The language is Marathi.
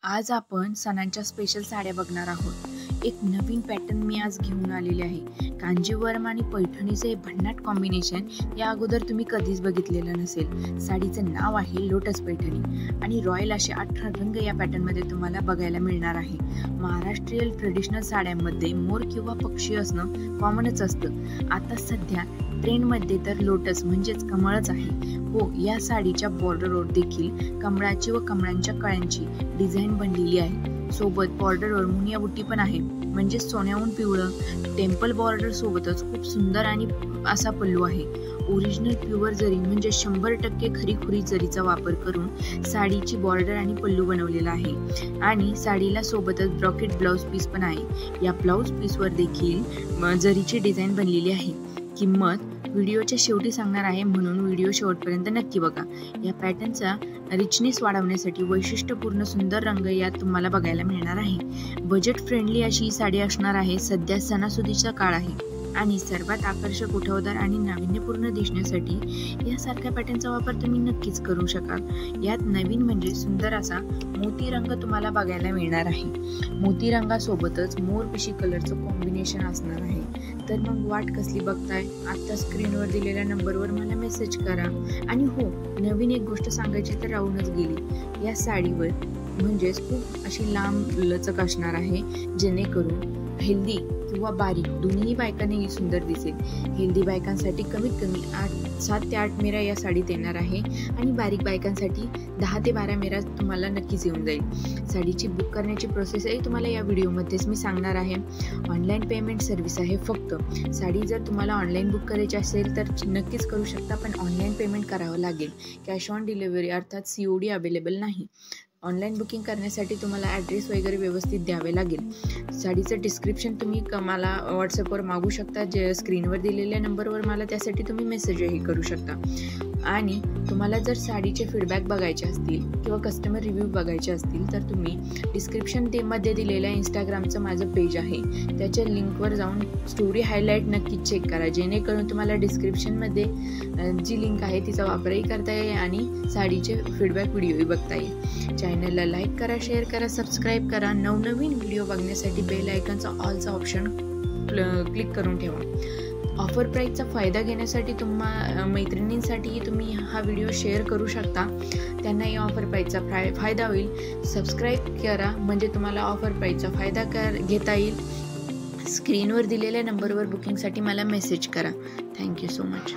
आज आपण सणांच्या स्पेशल साड्या बघणार आहोत। एक नवीन पॅटर्न मी आज घेऊन आलेले आहे। कांजीवरम आणि पैठणीचे हे भन्नाट कॉम्बिनेशन या अगोदर तुम्ही कधीच बघितलेलं नसेल। साडीचं नाव आहे लोटस पैठणी आणि रॉयल असे 18 रंग या पॅटर्नमध्ये तुम्हाला बघायला मिळणार आहे। महाराष्ट्रीयन ट्रेडिशनल साड्यांमध्ये मोर किंवा पक्षी असणं कॉमनच असतं। आता सध्या ट्रेंडमध्ये तर लोटस म्हणजेच कमळच आहे। हो, या साडीच्या बॉर्डरवर देखील कमळाची व कमळांच्या कळ्यांची डिझाईन बनलेली आहे। सोबत बॉर्डरवर मुनिया बुट्टी पण आहे, म्हणजे सोन्याहून पिवळं टेम्पल बॉर्डर सोबतच खूप सुंदर आणि असा पल्लू आहे। ओरिजिनल प्युअर जरी म्हणजे 100% खरीखुरी जरीचा वापर करून साडीची बॉर्डर आणि पल्लू बनवलेला आहे आणि साडीला सोबतच ब्रॉकेट ब्लाउज पीस पण आहे। या ब्लाउज पीसवर देखील जरीची डिझाईन बनलेली आहे। किंमत व्हिडिओच्या शेवटी सांगणार आहे, म्हणून व्हिडिओ शेवटपर्यंत नक्की बघा। या पॅटर्नचा रिचनेस वाढवण्यासाठी वैशिष्ट्यपूर्ण सुंदर रंग यात तुम्हाला बघायला मिळणार आहे। बजेट फ्रेंडली अशी ही साडी असणार आहे। सध्या सणासुदीचा काळ आहे आणि सर्वात आकर्षक, उठावदार आणि नाविन्यपूर्ण दिसण्यासाठी यासारख्या पॅटर्नचा वापर तुम्ही नक्कीच करू शकाल। यात नवीन म्हणजे सुंदर असा मोती रंग तुम्हाला बघायला मिळणार आहे। मोती रंगासोबतच मोरपिशी कलरचं कॉम्बिनेशन असणार आहे। तर मग वाट कसली बघताय? आता स्क्रीनवर दिलेल्या नंबरवर मला मेसेज करा। आणि हो, नवीन एक गोष्ट सांगायची तर राहूनच गेली। या साडीवर म्हणजेच खूप अशी लांब लचक असणार आहे, जेणेकरून हेल्दी किंवा बारीक दोन्ही बायकांनाही सुंदर दिसेल। हेल्दी बायकांसाठी कमीत कमी 7 ते 8 मेरा या साडीत येणार आहे आणि बारीक बायकांसाठी 10 ते 12 मेरा तुम्हाला नक्कीच येऊन जाईल। साडीची बुक करण्याची प्रोसेसही तुम्हाला या व्हिडिओमध्येच मी सांगणार आहे। ऑनलाईन पेमेंट सर्व्हिस आहे फक्त। साडी जर तुम्हाला ऑनलाईन बुक करायची असेल तर नक्कीच करू शकता, पण ऑनलाईन पेमेंट करावं लागेल। कॅश ऑन डिलिव्हरी अर्थात COD अवेलेबल नाही। ऑनलाईन बुकिंग करण्यासाठी तुम्हाला ॲड्रेस वगैरे व्यवस्थित द्यावे लागेल। साडीचं डिस्क्रिप्शन तुम्ही मला व्हॉट्सअपवर मागू शकता, जे स्क्रीनवर दिलेल्या नंबरवर मला त्यासाठी तुम्ही मेसेजही करू शकता। आणि तुम्हाला जर साडीचे फीडबॅक बघायचे असतील किंवा कस्टमर रिव्ह्यू बघायचे असतील तर तुम्ही डिस्क्रिप्शन मध्ये दिलेल्या इंस्टाग्रामचं माझं पेज आहे, त्याच्या लिंकवर जाऊन स्टोरी हायलाईट नक्कीच चेक करा, जेणेकरून तुम्हाला डिस्क्रिप्शनमध्ये जी लिंक आहे तिचा वापरही करता येईल आणि साडीचे फीडबॅक व्हिडिओही बघता येईल। चॅनलला लाईक करा, शेअर करा, सबस्क्राईब करा। नवनवीन व्हिडिओ बघण्यासाठी बेल आयकॉनचा ऑलचा ऑप्शन क्लिक करून ठेवा। ऑफर प्राईसचा फायदा घेण्यासाठी मैत्रिणींसाठीही तुम्ही हा व्हिडिओ शेअर करू शकता, त्यांना या ऑफर प्राईसचा फायदा होईल। सबस्क्राईब करा म्हणजे तुम्हाला ऑफर प्राईसचा फायदा घेता येईल। स्क्रीनवर दिलेल्या नंबरवर बुकिंगसाठी मला मेसेज करा। Thank you so much.